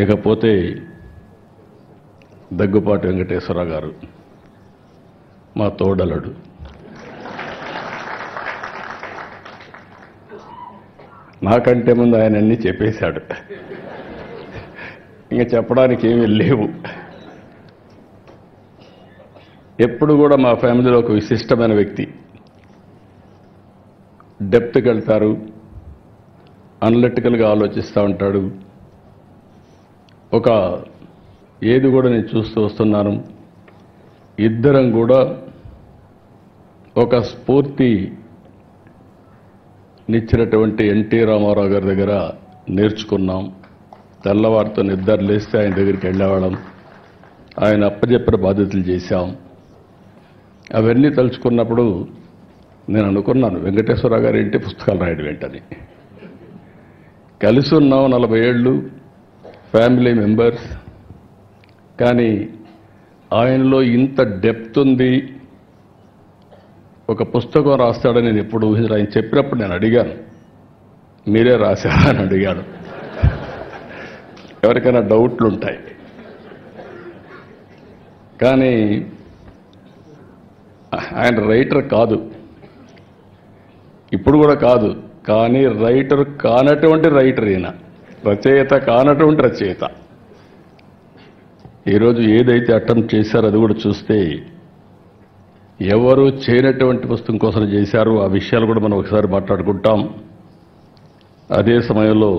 ఇకపోతే దగ్గుపాటి వెంకటేశ్వరరావు గారు మా తోడలుడు. నాకంటే ముందు ఆయన అన్నీ చెప్పేశాడు, ఇంకా చెప్పడానికి ఏమీ లేవు. ఎప్పుడు కూడా మా ఫ్యామిలీలో ఒక విశిష్టమైన వ్యక్తి. డెప్త్కి వెళ్తారు, అనలిటికల్గా ఆలోచిస్తూ ఉంటాడు. ఒక ఏది కూడా నేను చూస్తూ వస్తున్నాను, ఇద్దరం కూడా ఒక స్ఫూర్తి నిచ్చినటువంటి ఎన్టీ రామారావు గారి దగ్గర నేర్చుకున్నాం. తెల్లవారితో నిద్ర లేస్తే ఆయన దగ్గరికి వెళ్ళేవాళ్ళం, ఆయన అప్పచెప్పిన బాధ్యతలు చేశాం. అవన్నీ తలుచుకున్నప్పుడు నేను అనుకున్నాను, వెంకటేశ్వరరావు గారు ఏంటి పుస్తకాలు రాయడం ఏంటని. కలిసి ఉన్నాం 40 ఏళ్ళు, ఫ్యామిలీ మెంబర్స్. కానీ ఆయనలో ఇంత డెప్త్ ఉంది, ఒక పుస్తకం రాస్తాడని నేను ఎప్పుడు ఊహించను. ఆయన చెప్పినప్పుడు నేను అడిగాను, మీరే రాశారా అని అడిగాను. ఎవరికైనా డౌట్లు ఉంటాయి. కానీ ఆయన రైటర్ కాదు, ఇప్పుడు కూడా కాదు. కానీ రైటర్ కానటువంటి రైటర్ ఈయన, రచయిత కానటువంటి రచయిత. ఈరోజు ఏదైతే అటెంప్ట్ చేశారో అది కూడా చూస్తే ఎవరు చేయనటువంటి పుస్తకం కోసం చేశారు. ఆ విషయాలు కూడా మనం ఒకసారి మాట్లాడుకుంటాం. అదే సమయంలో